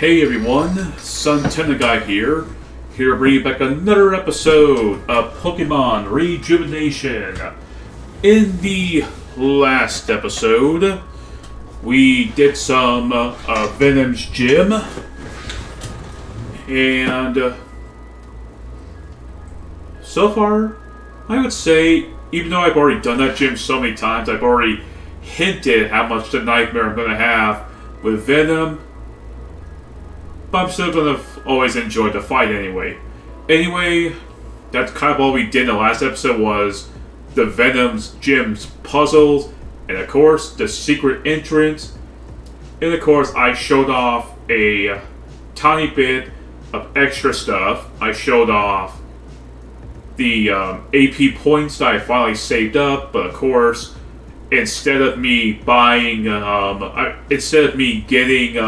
Hey everyone, Sontendo guy here to bring you back another episode of Pokemon Rejuvenation. In the last episode, we did some Venom's Gym, and so far, I would say, even though I've already done that gym so many times, I've already hinted how much the nightmare I'm going to have with Venom. But I'm still gonna always enjoy the fight anyway. Anyway, that's kind of all we did in the last episode was the Venom's Gym's puzzles, and of course the secret entrance. And of course I showed off a tiny bit of extra stuff. I showed off the AP points that I finally saved up, but of course instead of me buying, instead of me getting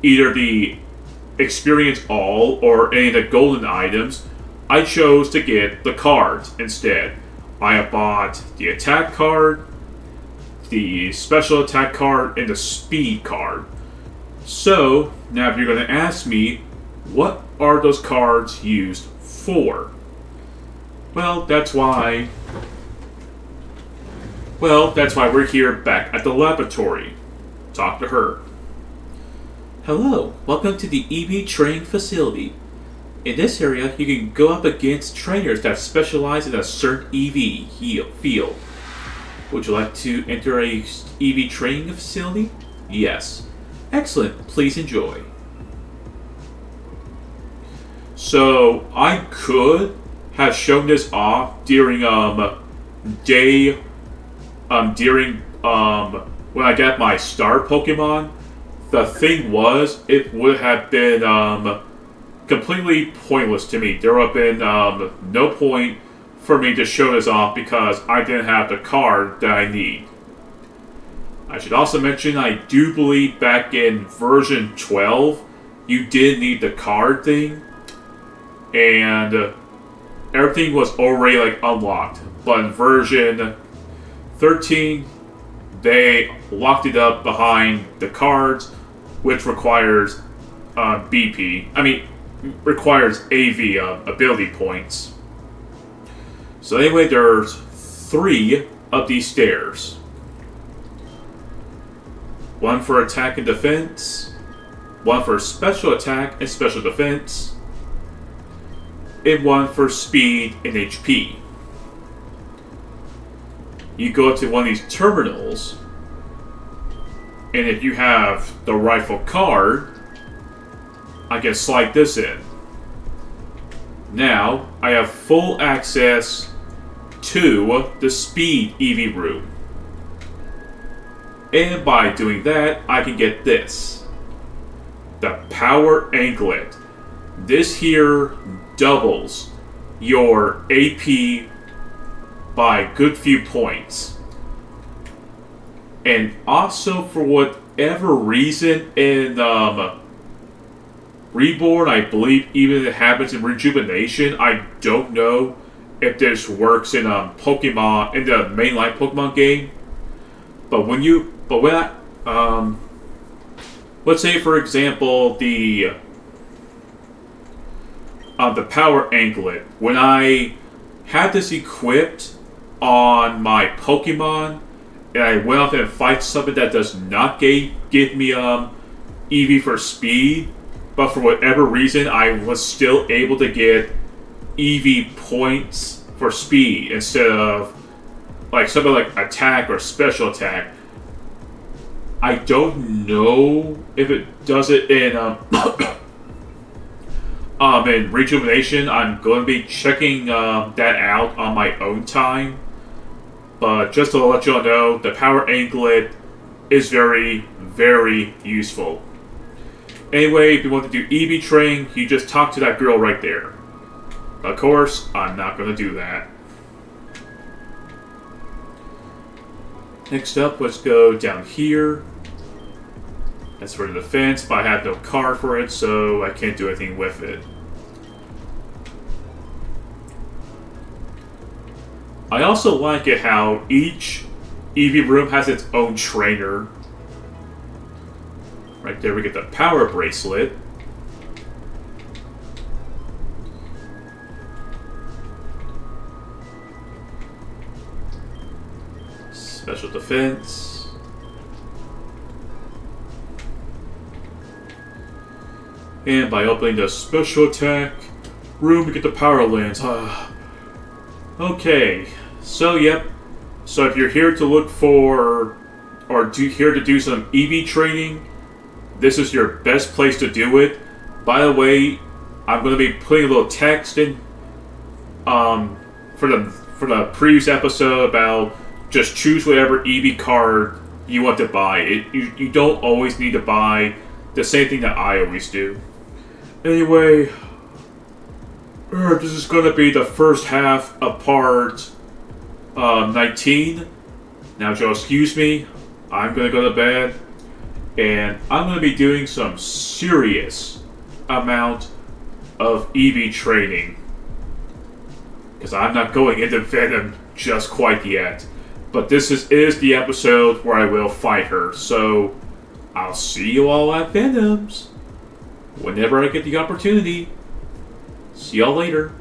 either the Experience All or any of the golden items, I chose to get the cards instead. I have bought the attack card, the special attack card, and the speed card. So, now if you're going to ask me, what are those cards used for? Well, that's why we're here back at the laboratory. Talk to her. Hello, welcome to the EV training facility. In this area, you can go up against trainers that specialize in a certain EV field. Would you like to enter a EV training facility? Yes. Excellent, please enjoy. So, I could have shown this off during when I got my star Pokemon. The thing was, it would have been completely pointless to me. There would have been no point for me to show this off because I didn't have the card that I need. I should also mention, I do believe back in version 12, you did need the card thing, and everything was already unlocked. But in version 13, they locked it up behind the cards, which requires requires AV ability points. So anyway, there's 3 of these stairs. One for attack and defense, one for special attack and special defense, and one for speed and HP. You go up to one of these terminals, and if you have the rifle card, I can slide this in. Now, I have full access to the speed EV room. And by doing that, I can get this. The power anklet. This here doubles your AP by a good few points. And also, for whatever reason, in Reborn, I believe even it happens in Rejuvenation. I don't know if this works in Pokemon, in the mainline Pokemon game. But let's say for example the power anklet. When I had this equipped on my Pokemon, and I went off and fight something that does not give me EV for speed, but for whatever reason I was still able to get EV points for speed instead of something like attack or special attack. I don't know if it does it in in Rejuvenation. I'm going to be checking that out on my own time. But just to let you all know, the power anklet is very, very useful. Anyway, if you want to do EV training, you just talk to that girl right there. Of course, I'm not going to do that. Next up, let's go down here. That's for the defense, but I have no card for it, so I can't do anything with it. I also like it how each EV room has its own trainer. Right there we get the power bracelet. Special defense. And by opening the special attack room, we get the power lens. Okay, so yep. So if you're here to look for, or here to do some EV training, this is your best place to do it. By the way, I'm going to be putting a little text in for the previous episode about just choose whatever EV card you want to buy. You don't always need to buy the same thing that I always do. Anyway, this is going to be the first half of part 19. Now, Joe, excuse me. I'm going to go to bed. And I'm going to be doing some serious amount of EV training. Because I'm not going into Venom just quite yet. But this is the episode where I will fight her. So, I'll see you all at Venom's. Whenever I get the opportunity. See y'all later.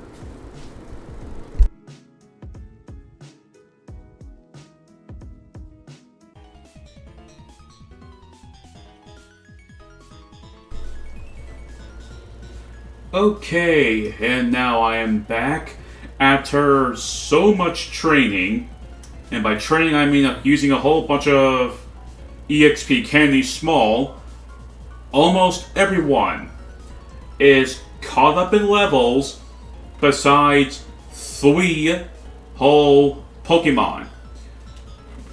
Okay, and now I am back after so much training. And by training I mean using a whole bunch of EXP candy small. Almost everyone is caught up in levels besides 3 whole Pokemon.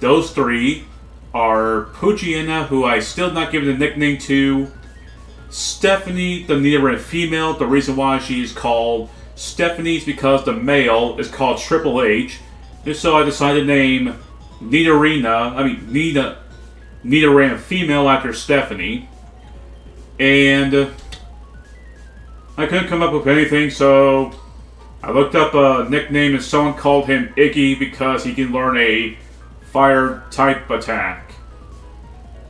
Those 3 are Poochyena, who I still not given a nickname to, Stephanie, the Nidoran female. The reason why she's called Stephanie is because the male is called Triple H. And so I decided to name Nidoran female after Stephanie. And I couldn't come up with anything, so I looked up a nickname and someone called him Iggy because he can learn a fire type attack,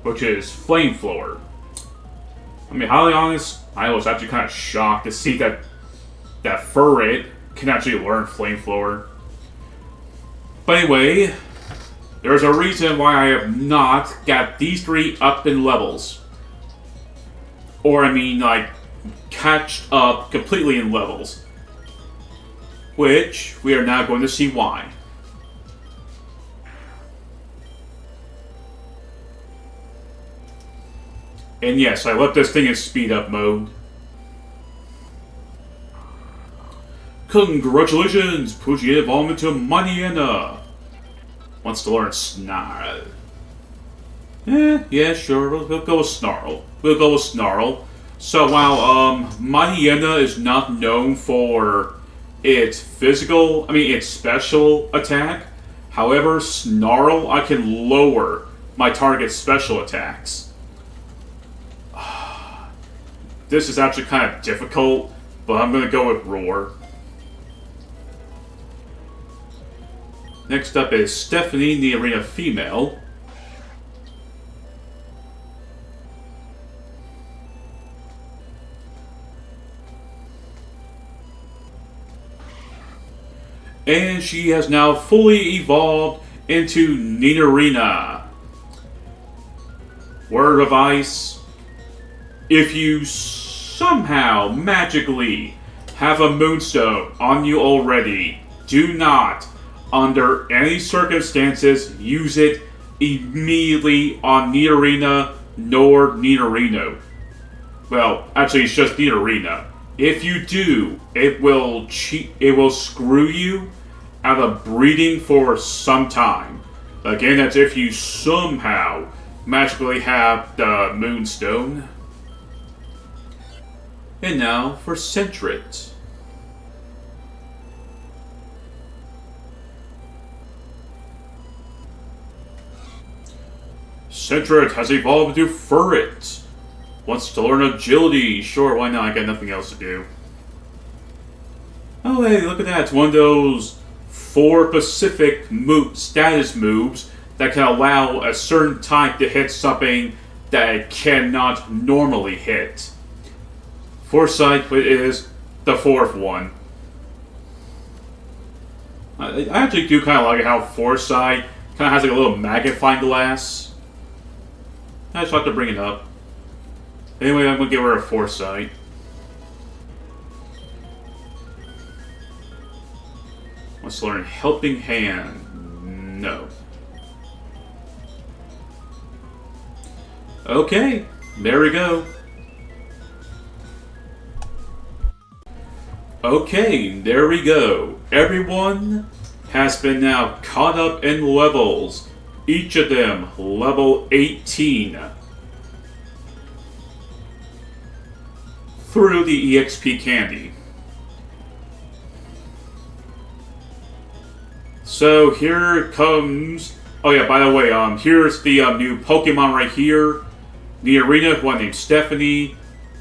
which is Flamethrower. I mean, highly honest, I was actually kind of shocked to see that Furret can actually learn Flamethrower. But anyway, there's a reason why I have not got these 3 up in levels. Or, I mean, like, catched up completely in levels. Which, we are now going to see why. And yes, I left this thing in speed up mode. Congratulations! Poochie evolved into Maniana. Wants to learn Snarl. Yeah, sure, we'll go with Snarl. We'll go with Snarl. So while Maniana is not known for its its special attack, however, Snarl, I can lower my target's special attacks. This is actually kind of difficult, but I'm going to go with Roar. Next up is Stephanie, the arena female. And she has now fully evolved into Nidorina. Word of ice. If you somehow magically have a Moonstone on you already, do not, under any circumstances, use it immediately on Nidorina nor Nidorino. Well, actually, it's just Nidorina. If you do, it will screw you out of breeding for some time. Again, that's if you somehow magically have the Moonstone. And now for Sentret. Sentret has evolved into Furret. Wants to learn agility. Sure, why not? I got nothing else to do. Oh, hey, look at that. It's one of those 4 specific status moves that can allow a certain type to hit something that it cannot normally hit. Foresight is the fourth one. I actually do kind of like how Foresight kind of has like a little magnifying glass. I just have to bring it up. Anyway, I'm going to give her a Foresight. Let's learn Helping Hand. No. Okay, there we go. Okay, there we go. Everyone has been now caught up in levels. Each of them level 18. Through the EXP candy. So here comes... Oh yeah, by the way, here's the new Pokemon right here. The arena, who I named Stephanie.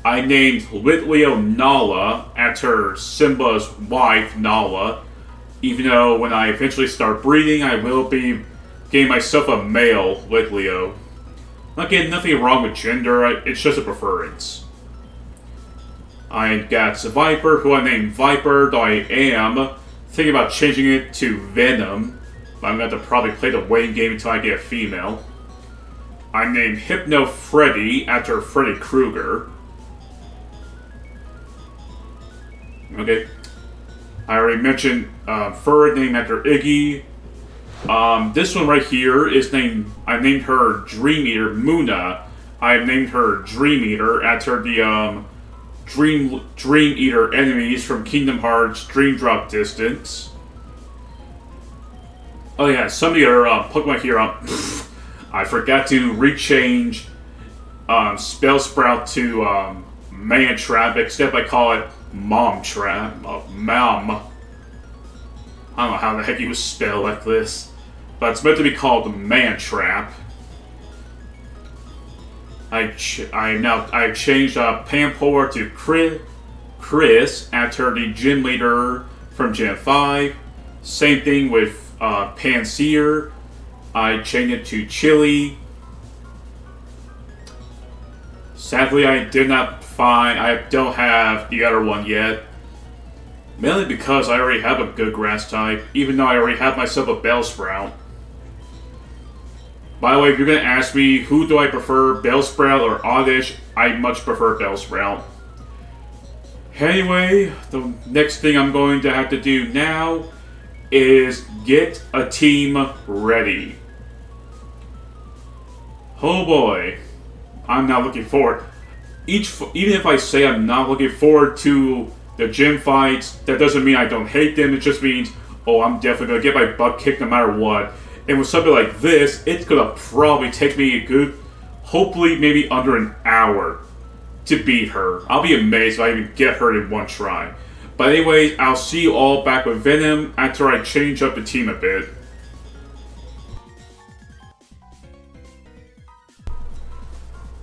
I named Litleo Nala after Simba's wife, Nala. Even though when I eventually start breeding, I will be getting myself a male Litleo. Again, nothing wrong with gender, it's just a preference. I got Viper, who I named Viper, though I am thinking about changing it to Venom. But I'm going to have to probably play the waiting game until I get a female. I named Hypno Freddy after Freddy Krueger. Okay. I already mentioned Fur, named after Iggy. This one right here is named... I named her Dream Eater, Muna. I named her Dream Eater after the Dream Eater enemies from Kingdom Hearts Dream Drop Distance. Oh yeah, some of your Pokemon here, I forgot to rechange Spellsprout to Man Trap, except I call it Mom Trap. Mom. I don't know how the heck you would spell like this. But it's meant to be called Man Trap. I changed Pampor to Chris after the gym leader from Gen 5. Same thing with Panseer. I changed it to Chili. Sadly, I did not find... I don't have the other one yet. Mainly because I already have a good grass type, even though I already have myself a Bellsprout. By the way, if you're going to ask me who do I prefer, Bellsprout or Oddish, I much prefer Bellsprout. Anyway, the next thing I'm going to have to do now is get a team ready. Oh boy, I'm not looking forward. Even if I say I'm not looking forward to the gym fights, that doesn't mean I don't hate them. It just means, oh, I'm definitely going to get my butt kicked no matter what. And with something like this, it's going to probably take me a good, hopefully maybe under an hour to beat her. I'll be amazed if I even get her in one try. But anyways, I'll see you all back with Venom after I change up the team a bit.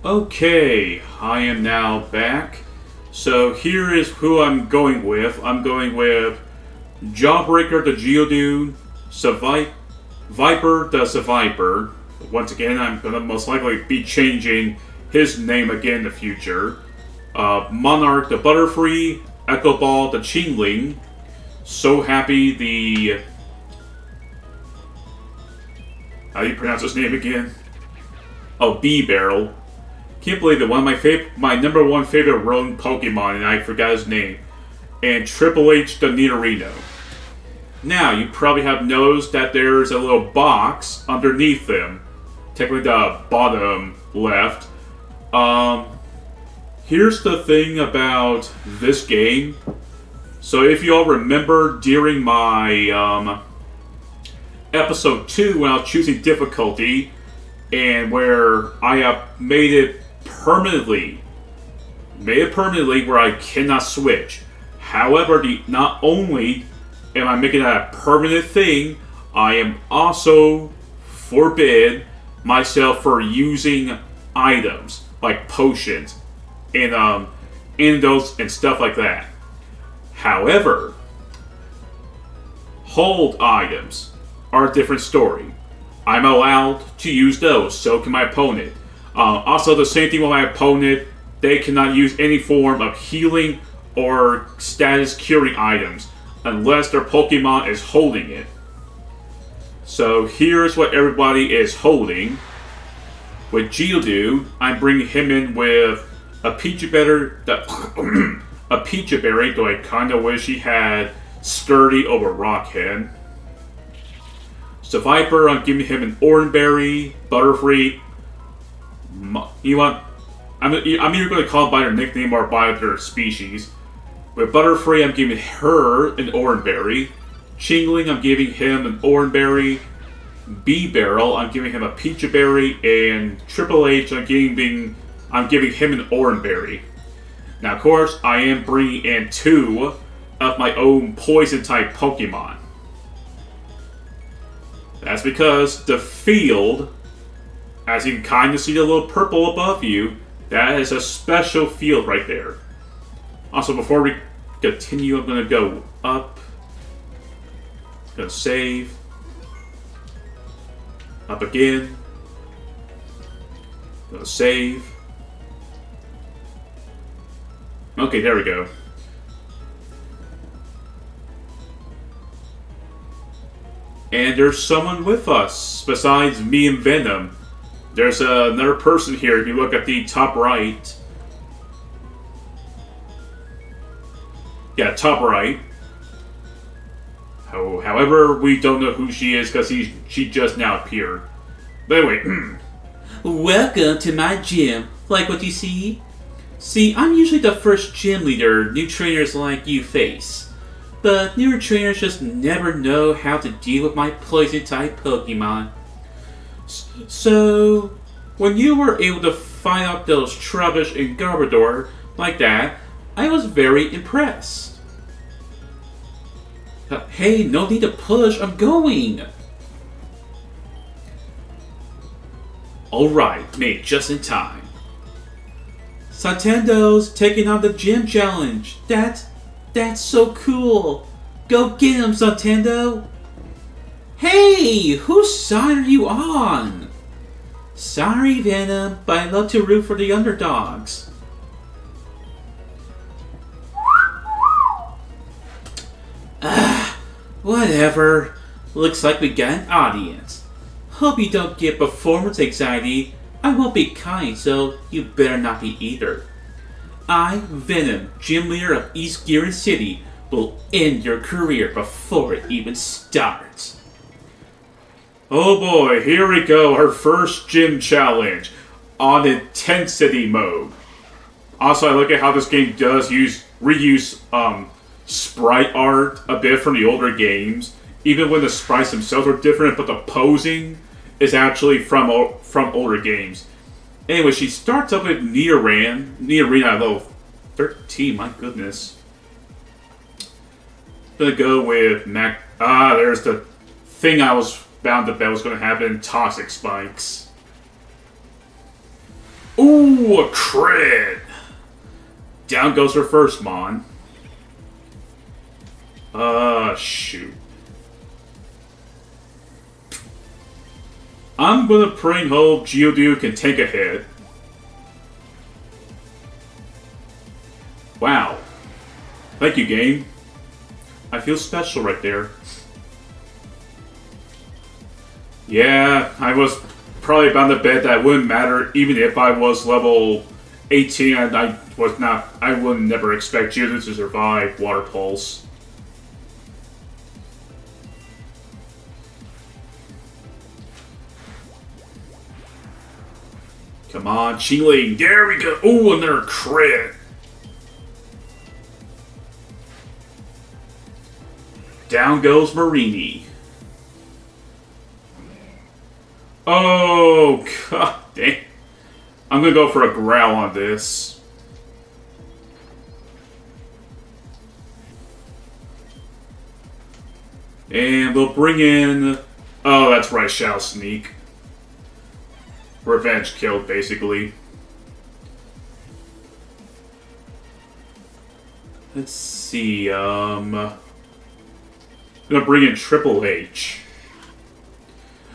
Okay, I am now back. So here is who I'm going with. I'm going with Jawbreaker the Geodude, Viper the Seviper. Once again, I'm going to most likely be changing his name again in the future. Monarch the Butterfree, Echo Ball the Chingling, So Happy the... How do you pronounce his name again? Oh, B-Barrel. Can't believe it. One of my number one favorite rogue Pokemon, and I forgot his name. And Triple H the Nidorino. Now, you probably have noticed that there's a little box underneath them. Technically the bottom left. Here's the thing about this game. So if you all remember during my episode 2 when I was choosing difficulty, and where I have made it permanently where I cannot switch. However, not only am I making that a permanent thing, I am also forbid myself for using items like potions and antidotes and stuff like that. However, hold items are a different story. I'm allowed to use those, so can my opponent. Also, the same thing with my opponent. They cannot use any form of healing or status curing items unless their Pokemon is holding it. So here's what everybody is holding. With Geodude, I'm bringing him in with a Peachy Berry, a Peachy Berry, though I kind of wish he had Sturdy over Rockhead. Viper, I'm giving him an Oranberry, Butterfree. You want? I'm either going to call them by their nickname or by their species. With Butterfree, I'm giving her an Oranberry. Chingling, I'm giving him an Oranberry. B-Barrel, I'm giving him a Peachy Berry. And Triple H, I'm giving him an Oranberry. Now, of course, I am bringing in 2 of my own Poison-type Pokemon. That's because the field, as you can kind of see the little purple above you, that is a special field right there. Also, before we continue, I'm going to go up. Going to save. Up again. Going to save. Okay, there we go. And there's someone with us, besides me and Venom. There's another person here, if you look at the top right. Yeah, top right. However, we don't know who she is because she just now appeared. But anyway. Welcome to my gym. Like what you see? See, I'm usually the first gym leader new trainers like you face. But newer trainers just never know how to deal with my poison-type Pokemon. So, when you were able to find out those Trubbish and Garbodor like that, I was very impressed. Hey, no need to push, I'm going! Alright, made just in time. Sontendo's taking on the gym challenge. That's so cool! Go get him, Sontendo! Hey! Whose side are you on? Sorry, Venom, but I love to root for the underdogs. Whatever. Looks like we got an audience. Hope you don't get performance anxiety. I won't be kind, so you better not be either. I, Venom, gym leader of East Gearin City, will end your career before it even starts. Oh boy, here we go, our first gym challenge on intensity mode. Also, I look at how this game does reuse sprite art a bit from the older games, even when the sprites themselves are different, but the posing is actually from older games. Anyway, she starts up with Nidoran at level 13, my goodness. Gonna go with there's the thing I was bound to bet was gonna happen, Toxic Spikes. Ooh, a crit! Down goes her first Mon. Shoot. I'm gonna pray and hope Geodude can take a hit. Wow. Thank you, game. I feel special right there. Yeah, I was probably bound to bet that it wouldn't matter even if I was level 18 and I would never expect Geodude to survive Water Pulse. Come on, Chingling. There we go. Ooh, another crit. Down goes Marini. Oh, god damn. I'm gonna go for a growl on this. And we'll bring in... Oh, that's right, Shall Sneak. Revenge killed, basically. Let's see, I'm gonna bring in Triple H.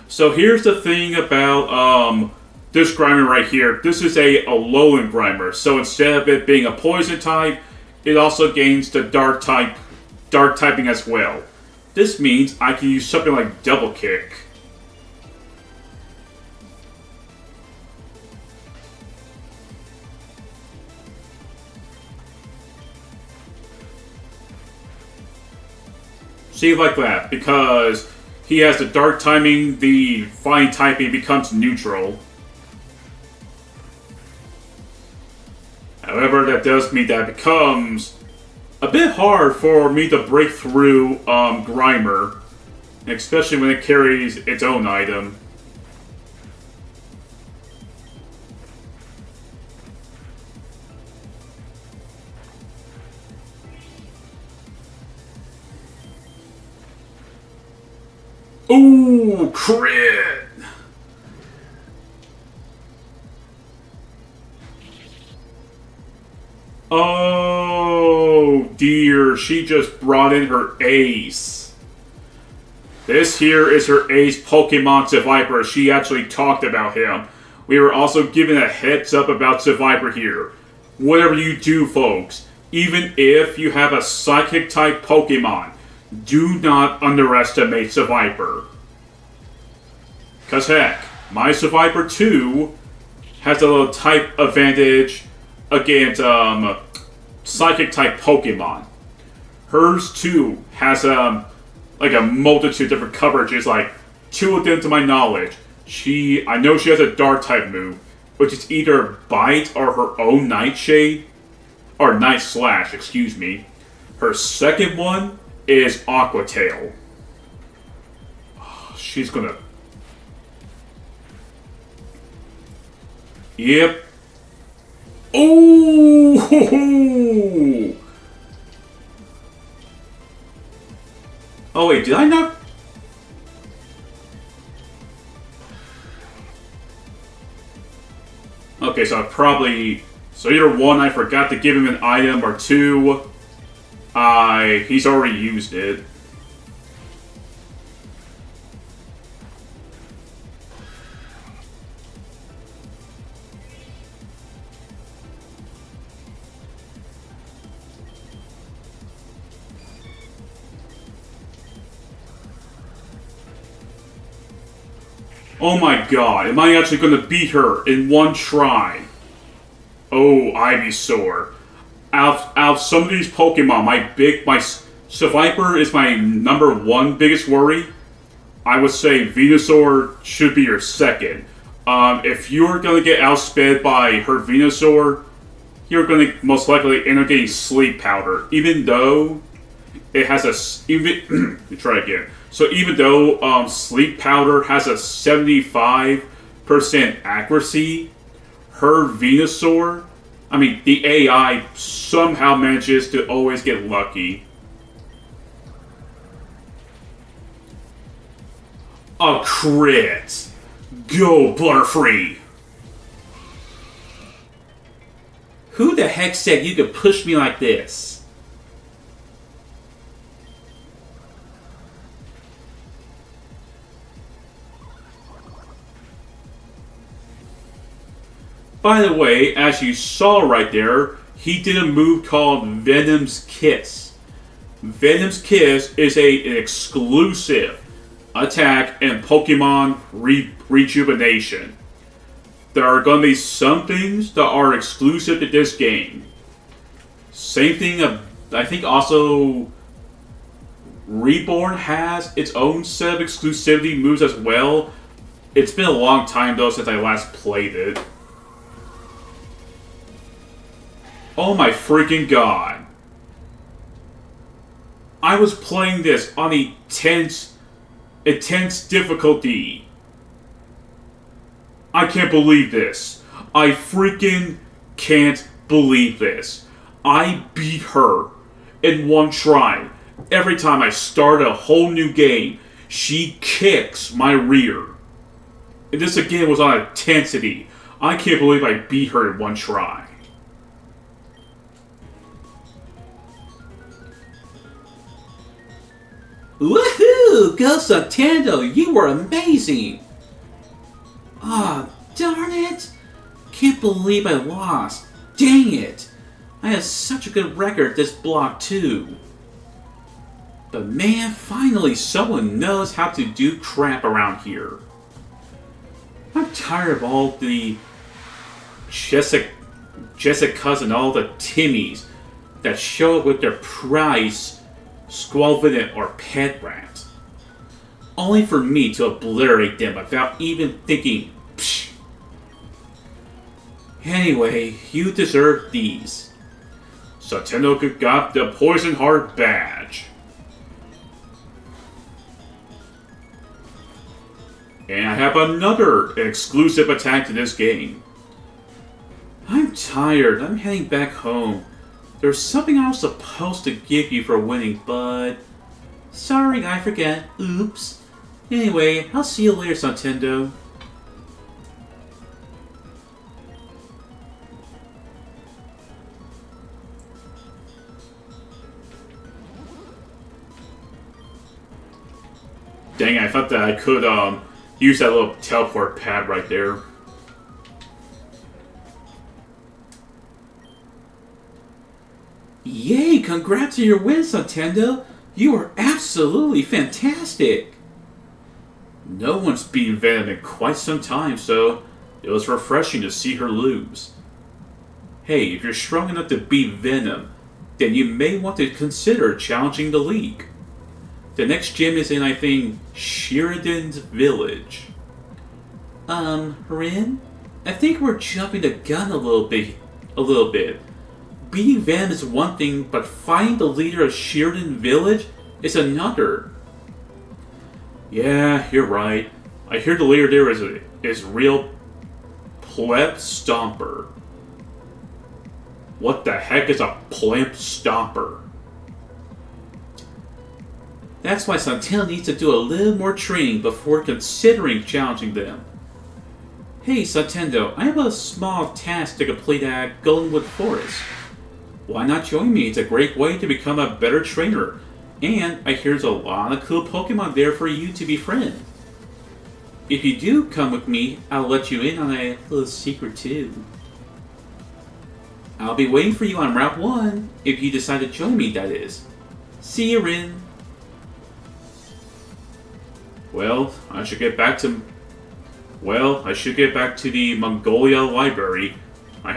So here's the thing about, this Grimer right here, this is a Alolan Grimer. So instead of it being a poison type, it also gains the dark typing as well. This means I can use something like Double Kick. See, like that, because he has the dark timing, the fine typing becomes neutral. However, that does mean that it becomes a bit hard for me to break through Grimer, especially when it carries its own item. Ooh, crit! Oh dear, she just brought in her ace. This here is her ace Pokemon Seviper. She actually talked about him. We were also given a heads up about Seviper here. Whatever you do, folks, even if you have a Psychic type Pokemon, do not underestimate Seviper. Cause heck, my Seviper 2 has a little type advantage against Psychic type Pokemon. Hers too has like a multitude of different coverages, like 2 of them to my knowledge. I know she has a Dark type move, which is either Bite or her own Nightshade, or Night Slash, excuse me. Her second one is Aqua Tail. Oh, she's gonna... Yep. Oh! Oh wait, did I not... Okay, so I probably... So either one, I forgot to give him an item, or two, he's already used it. Oh my god, am I actually going to beat her in one try? Oh, Ivysaur. Out of some of these Pokemon, my Seviper is my number 1 biggest worry. I would say Venusaur should be your second. If you're going to get outsped by her Venusaur, you're going to most likely end up getting Sleep Powder. Even though it has a... Let me try again. So even though Sleep Powder has a 75% accuracy, her Venusaur, I mean, the AI somehow manages to always get lucky. A crit! Go, Butterfree! Who the heck said you could push me like this? By the way, as you saw right there, he did a move called Venom's Kiss. Venom's Kiss is an exclusive attack in Pokemon Rejuvenation. There are going to be some things that are exclusive to this game. Same thing, I think also Reborn has its own set of exclusivity moves as well. It's been a long time though since I last played it. Oh my freaking god. I was playing this on intense difficulty. I can't believe this. I freaking can't believe this. I beat her in one try. Every time I start a whole new game, she kicks my rear. And this again was on intensity. I can't believe I beat her in one try. Woohoo! Go Sontendo! You were amazing! Ah, oh, darn it! believe I lost. Dang it! I had such a good record this block too. But man, finally someone knows how to do crap around here. I'm tired of all the Jessicas and all the Timmies that show up with their prize, Squalvident or Pet Rat. Only for me to obliterate them without even thinking, psh. Anyway, you deserve these. Sontendo got the Poison Heart badge. And I have another exclusive attack to this game. I'm tired. I'm heading back home. There's something I was supposed to give you for winning, but... Sorry, I forget. Oops. Anyway, I'll see you later, Sontendo. Dang, I thought that I could use that little teleport pad right there. Yay! Congrats on your win, Sontendo! You are absolutely fantastic! No one's beaten Venom in quite some time, so it was refreshing to see her lose. Hey, if you're strong enough to beat Venom, then you may want to consider challenging the League. The next gym is in, I think, Sheridan's Village. Rin? I think we're jumping the gun a little bit. Beating Venom is one thing, but fighting the leader of Sheridan Village is another. Yeah, you're right. I hear the leader there is real pleb stomper. What the heck is a pleb stomper? That's why Sontendo needs to do a little more training before considering challenging them. Hey Sontendo, I have a small task to complete at Goldenwood Forest. Why not join me? It's a great way to become a better trainer. And I hear there's a lot of cool Pokemon there for you to befriend. If you do come with me, I'll let you in on a little secret too. I'll be waiting for you on Route 1, if you decide to join me, that is. See you, Rin. Well, I should get back to the Mongolia library. I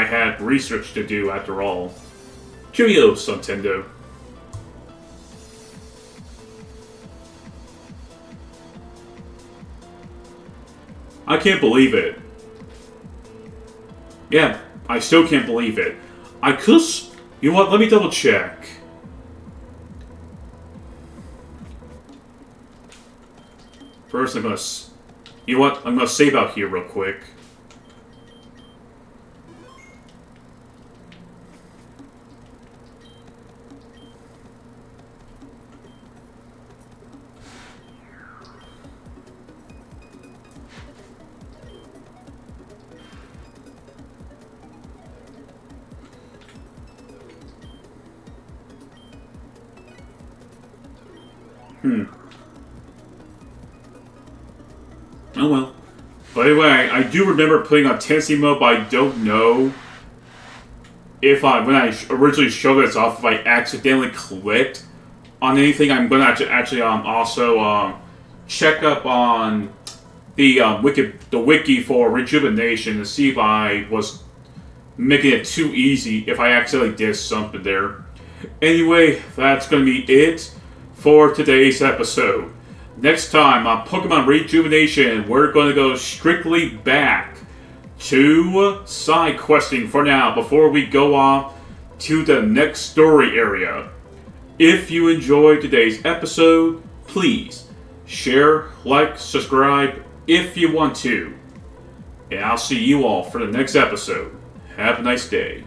had research to do after all. Cheerio, Sontendo. I can't believe it. Yeah, I still can't believe it. You know what, let me double check. First, I'm gonna save out here real quick. Oh well. By the way, I do remember putting on Tennessee mode, but I don't know if when I originally showed this off, if I accidentally clicked on anything. I'm gonna actually also check up on the wiki for rejuvenation to see if I was making it too easy, if I accidentally did something there. Anyway, that's gonna be it for today's episode. Next time on Pokemon Rejuvenation, we're going to go strictly back to side questing for now before we go off to the next story area. If you enjoyed today's episode, please share, like, subscribe if you want to. And I'll see you all for the next episode. Have a nice day.